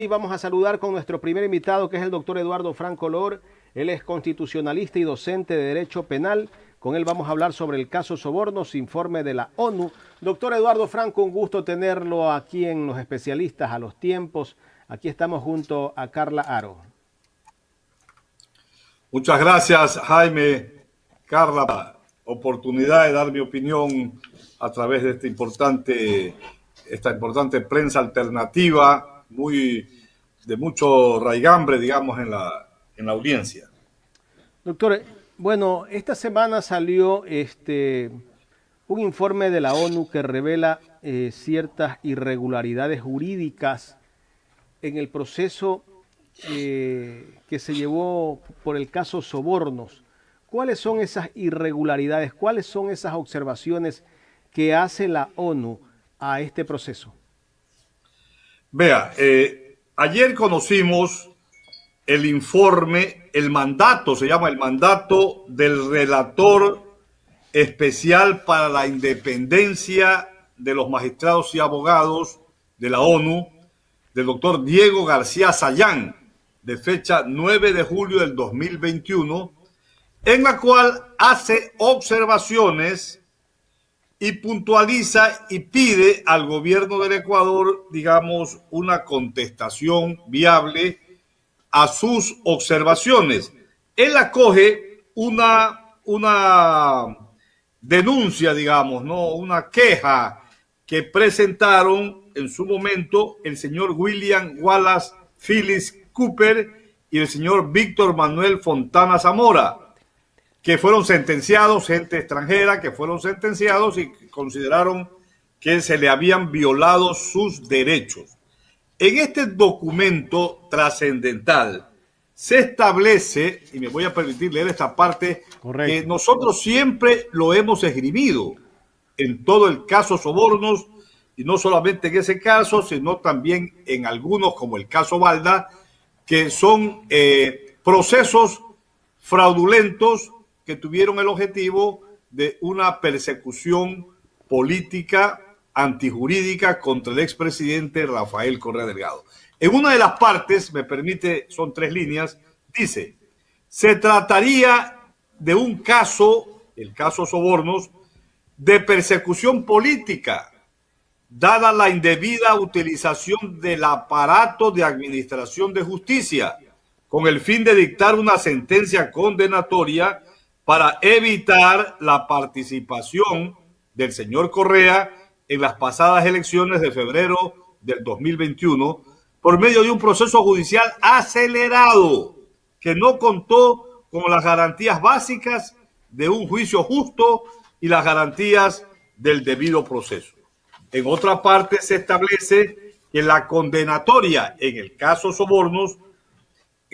Y vamos a saludar con nuestro primer invitado, que es el doctor Eduardo Franco Lor. Él es constitucionalista y docente de Derecho Penal. Con él vamos a hablar sobre el caso Sobornos, informe de la ONU. Doctor Eduardo Franco, un gusto tenerlo aquí en Los Especialistas a los Tiempos. Aquí estamos junto a Carla Aro. Muchas gracias, Jaime, Carla, oportunidad de dar mi opinión a través de esta importante prensa alternativa, de mucho raigambre, digamos, en la audiencia. Doctor, bueno, esta semana salió un informe de la ONU que revela ciertas irregularidades jurídicas en el proceso que se llevó por el caso Sobornos. ¿Cuáles son esas irregularidades? ¿Cuáles son esas observaciones que hace la ONU a este proceso? Vea, ayer conocimos el informe, se llama el mandato del relator especial para la independencia de los magistrados y abogados de la ONU, del doctor Diego García Sayán, de fecha 9 de julio del 2021, en la cual hace observaciones y puntualiza y pide al gobierno del Ecuador, digamos, una contestación viable a sus observaciones. Él acoge una denuncia, digamos, ¿no? Una queja que presentaron en su momento el señor William Wallace Phillips Cooper y el señor Víctor Manuel Fontana Zamora, que fueron sentenciados, gente extranjera que fueron sentenciados y consideraron que se le habían violado sus derechos. En este documento trascendental se establece, y me voy a permitir leer esta parte, correcto, que nosotros siempre lo hemos esgrimido en todo el caso Sobornos, y no solamente en ese caso, sino también en algunos, como el caso Balda, que son procesos fraudulentos que tuvieron el objetivo de una persecución política antijurídica contra el expresidente Rafael Correa Delgado. En una de las partes, me permite, son 3 líneas, dice: se trataría de un caso, el caso Sobornos, de persecución política, dada la indebida utilización del aparato de administración de justicia, con el fin de dictar una sentencia condenatoria para evitar la participación del señor Correa en las pasadas elecciones de febrero del 2021 por medio de un proceso judicial acelerado que no contó con las garantías básicas de un juicio justo y las garantías del debido proceso. En otra parte se establece que la condenatoria en el caso Sobornos,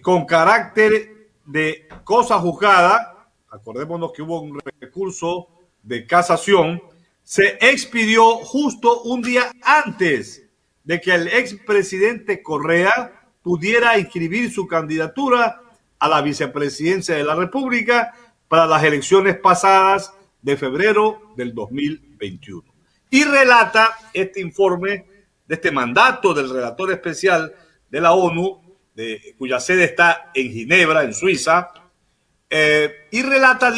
con carácter de cosa juzgada, acordémonos que hubo un recurso de casación, se expidió justo un día antes de que el expresidente Correa pudiera inscribir su candidatura a la vicepresidencia de la República para las elecciones pasadas de febrero del 2021. Y relata este informe de este mandato del relator especial de la ONU, cuya sede está en Ginebra, en Suiza, y relata,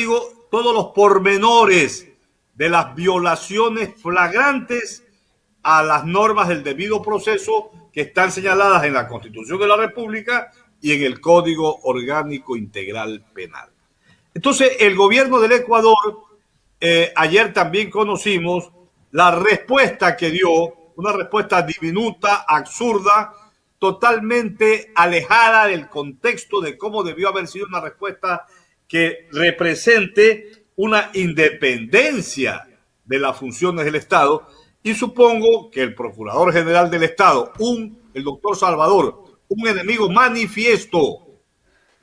todos los pormenores de las violaciones flagrantes a las normas del debido proceso que están señaladas en la Constitución de la República y en el Código Orgánico Integral Penal. Entonces, el gobierno del Ecuador, ayer también conocimos la respuesta que dio, una respuesta diminuta, absurda, totalmente alejada del contexto de cómo debió haber sido una respuesta que represente una independencia de las funciones del Estado. Y supongo que el Procurador General del Estado, el doctor Salvador, un enemigo manifiesto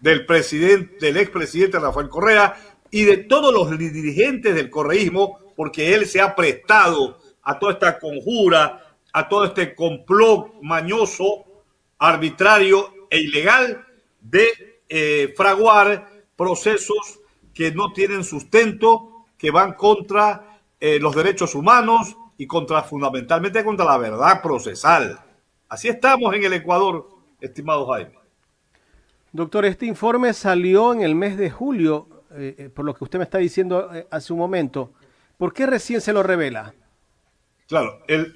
del expresidente Rafael Correa y de todos los dirigentes del correísmo, porque él se ha prestado a toda esta conjura, a todo este complot mañoso, arbitrario e ilegal de fraguar procesos que no tienen sustento, que van contra los derechos humanos y fundamentalmente contra la verdad procesal. Así estamos en el Ecuador. estimado Jaime. Doctor, este informe salió en el mes de julio, por lo que usted me está diciendo hace un momento. ¿Por qué recién se lo revela? Claro, el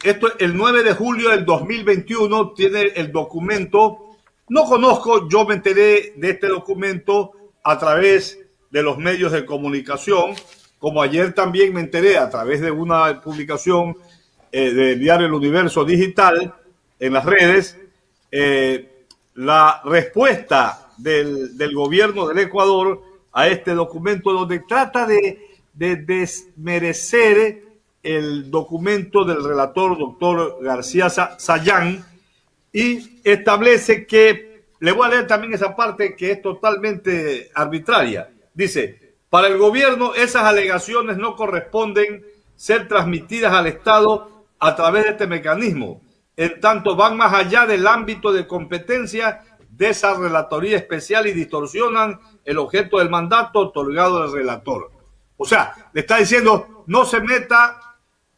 9 de julio del 2021 tiene el documento. No conozco, yo me enteré de este documento a través de los medios de comunicación, como ayer también me enteré a través de una publicación del diario El Universo Digital en las redes, la respuesta del gobierno del Ecuador a este documento, donde trata de desmerecer el documento del relator doctor García Sayán y establece que, le voy a leer también esa parte que es totalmente arbitraria. Dice, para el gobierno esas alegaciones no corresponden ser transmitidas al Estado a través de este mecanismo, en tanto van más allá del ámbito de competencia de esa relatoría especial y distorsionan el objeto del mandato otorgado al relator. O sea, le está diciendo, no se meta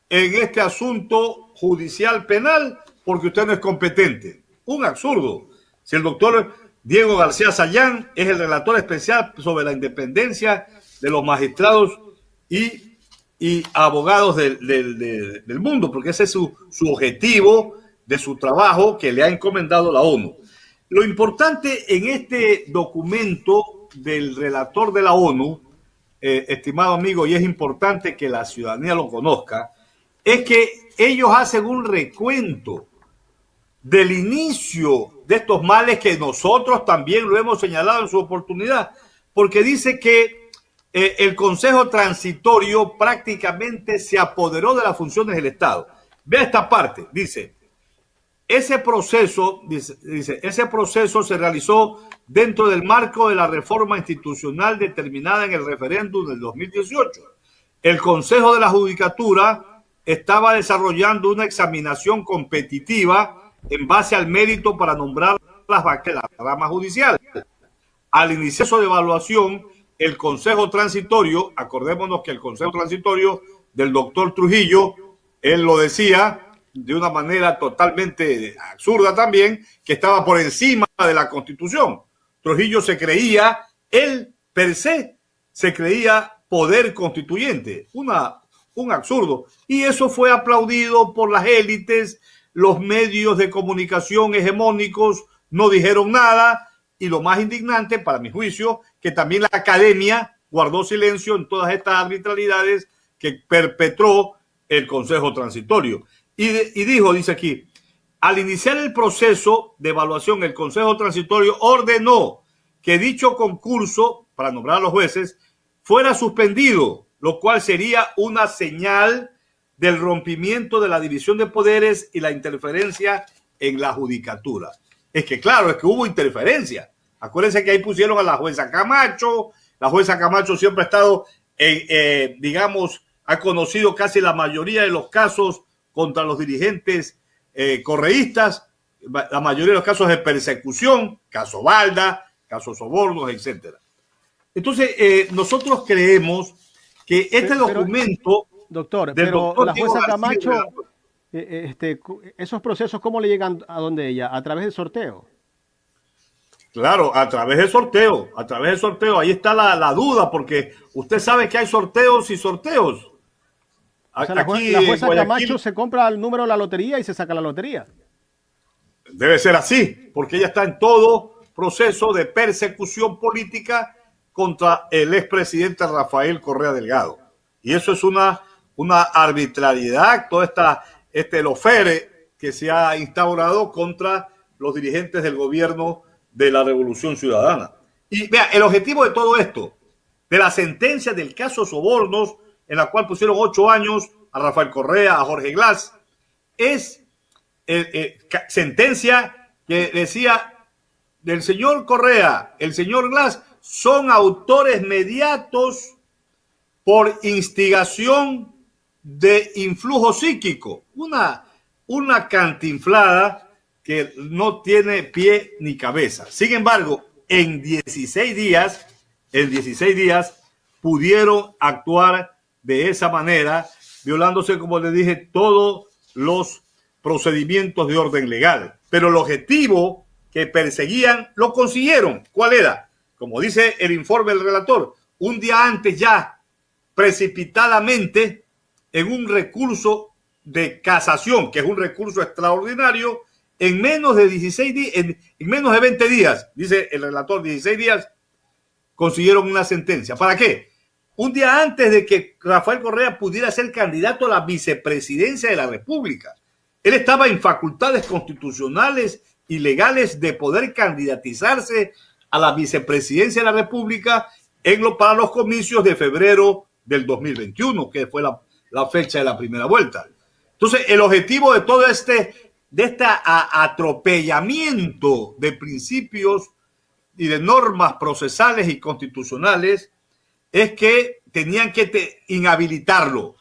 en este asunto judicial penal porque usted no es competente. Un absurdo. Si el doctor Diego García Sayán es el relator especial sobre la independencia de los magistrados y abogados del mundo, porque ese es su objetivo de su trabajo que le ha encomendado la ONU. Lo importante en este documento del relator de la ONU, estimado amigo, y es importante que la ciudadanía lo conozca, es que ellos hacen un recuento del inicio de estos males que nosotros también lo hemos señalado en su oportunidad, porque dice que el Consejo Transitorio prácticamente se apoderó de las funciones del Estado. Vea esta parte, dice, ese proceso se realizó dentro del marco de la reforma institucional determinada en el referéndum del 2018. El Consejo de la Judicatura estaba desarrollando una examinación competitiva en base al mérito para nombrar la rama judicial. Al inicio de evaluación, el Consejo Transitorio, acordémonos que el Consejo Transitorio del doctor Trujillo, él lo decía de una manera totalmente absurda también, que estaba por encima de la Constitución. Trujillo se creía, él per se, se creía poder constituyente. Un absurdo. Y eso fue aplaudido por las élites, los medios de comunicación hegemónicos no dijeron nada, y lo más indignante, para mi juicio, que también la academia guardó silencio en todas estas arbitrariedades que perpetró el Consejo Transitorio. Y dice aquí, al iniciar el proceso de evaluación, el Consejo Transitorio ordenó que dicho concurso para nombrar a los jueces fuera suspendido, lo cual sería una señal del rompimiento de la división de poderes y la interferencia en la judicatura. Es que claro, es que hubo interferencia. Acuérdense que ahí pusieron a la jueza Camacho. La jueza Camacho siempre ha estado, digamos, ha conocido casi la mayoría de los casos contra los dirigentes correístas, la mayoría de los casos de persecución, caso Balda, caso sobornos, etcétera. Entonces, nosotros creemos que este documento... Doctor, pero la jueza Camacho, esos procesos, ¿cómo le llegan a donde ella? ¿A través del sorteo? Claro, a través del sorteo, Ahí está la duda, porque usted sabe que hay sorteos y sorteos. O sea, la jueza Camacho se compra el número de la lotería y se saca la lotería. Debe ser así, porque ella está en todo proceso de persecución política contra el expresidente Rafael Correa Delgado. Y eso es una arbitrariedad, toda el ofere que se ha instaurado contra los dirigentes del gobierno de la Revolución Ciudadana. Y vea, el objetivo de todo esto, de la sentencia del caso Sobornos, en la cual pusieron 8 años a Rafael Correa, a Jorge Glass, es sentencia que decía del señor Correa, el señor Glass, son autores mediatos por instigación de influjo psíquico. Una cantinflada que no tiene pie ni cabeza. Sin embargo, en 16 días pudieron actuar de esa manera, violándose, como les dije, todos los procedimientos de orden legal. Pero el objetivo que perseguían, lo consiguieron. ¿Cuál era? Como dice el informe del relator, un día antes ya, precipitadamente, en un recurso de casación, que es un recurso extraordinario, en menos de 16 días, en menos de 20 días, dice el relator, 16 días, consiguieron una sentencia. ¿Para qué? Un día antes de que Rafael Correa pudiera ser candidato a la vicepresidencia de la República. Él estaba en facultades constitucionales y legales de poder candidatizarse a la vicepresidencia de la República para los comicios de febrero del 2021, que fue la fecha de la primera vuelta. Entonces, el objetivo de todo este atropellamiento de principios y de normas procesales y constitucionales es que tenían que inhabilitarlo.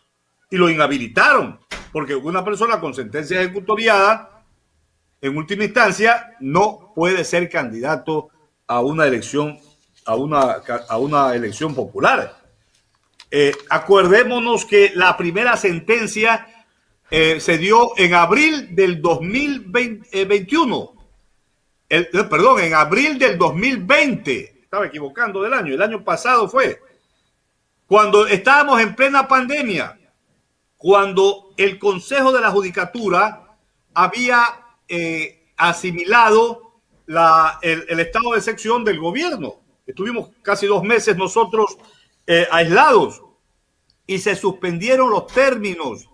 Y lo inhabilitaron, porque una persona con sentencia ejecutoriada, en última instancia, no puede ser candidato a una elección, a una elección popular. Acordémonos que la primera sentencia se dio en abril del 2021. Perdón, en abril del 2020. Estaba equivocando del año. El año pasado fue. Cuando estábamos en plena pandemia, cuando el Consejo de la Judicatura había asimilado el estado de excepción del gobierno. Estuvimos casi 2 meses nosotros aislados y se suspendieron los términos.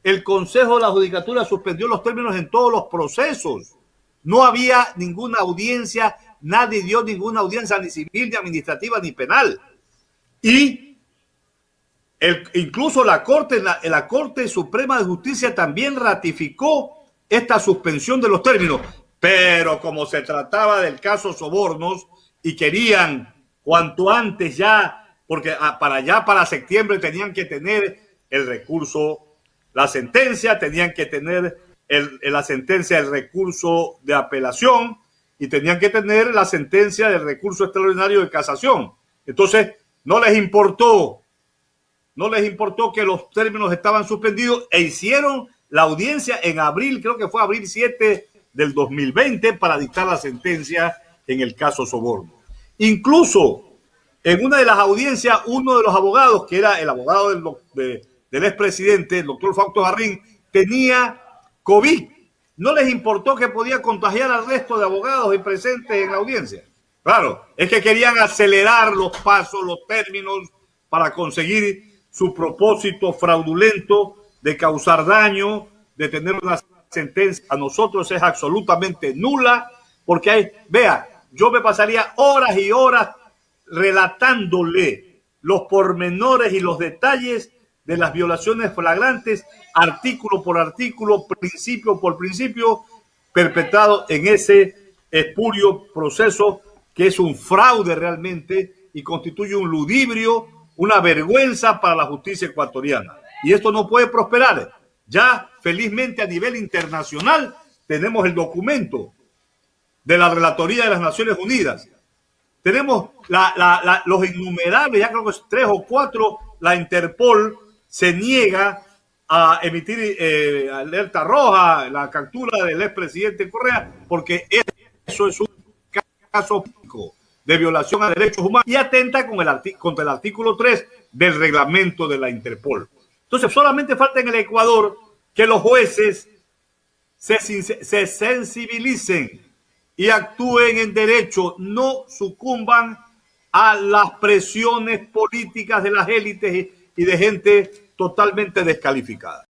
El Consejo de la Judicatura suspendió los términos en todos los procesos. No había ninguna audiencia, nadie dio ninguna audiencia ni civil, ni administrativa, ni penal. Y incluso la Corte Suprema de Justicia también ratificó esta suspensión de los términos. Pero como se trataba del caso Sobornos y querían cuanto antes ya, porque para septiembre tenían que tener el recurso, la sentencia, tenían que tener la sentencia del recurso de apelación y tenían que tener la sentencia del recurso extraordinario de casación. Entonces, no les importó que los términos estaban suspendidos e hicieron la audiencia en abril, creo que fue abril 7 del 2020, para dictar la sentencia en el caso Soborno. Incluso en una de las audiencias, uno de los abogados, que era el abogado del expresidente, el doctor Fausto Jarrín, tenía COVID. No les importó que podía contagiar al resto de abogados y presentes en la audiencia. Claro, es que querían acelerar los pasos, los términos, para conseguir su propósito fraudulento de causar daño, de tener una sentencia. A nosotros es absolutamente nula, porque yo me pasaría horas y horas relatándole los pormenores y los detalles de las violaciones flagrantes, artículo por artículo, principio por principio, perpetrado en ese espurio proceso que es un fraude realmente y constituye un ludibrio, una vergüenza para la justicia ecuatoriana. Y esto no puede prosperar. Ya, felizmente, a nivel internacional, tenemos el documento de la Relatoría de las Naciones Unidas. Tenemos los innumerables, ya creo que es 3 o 4, la Interpol se niega a emitir alerta roja, la captura del expresidente Correa, porque eso es un caso de violación a derechos humanos y atenta contra el artículo 3 del reglamento de la Interpol. Entonces, solamente falta en el Ecuador que los jueces se sensibilicen y actúen en derecho, no sucumban a las presiones políticas de las élites y de gente totalmente descalificada.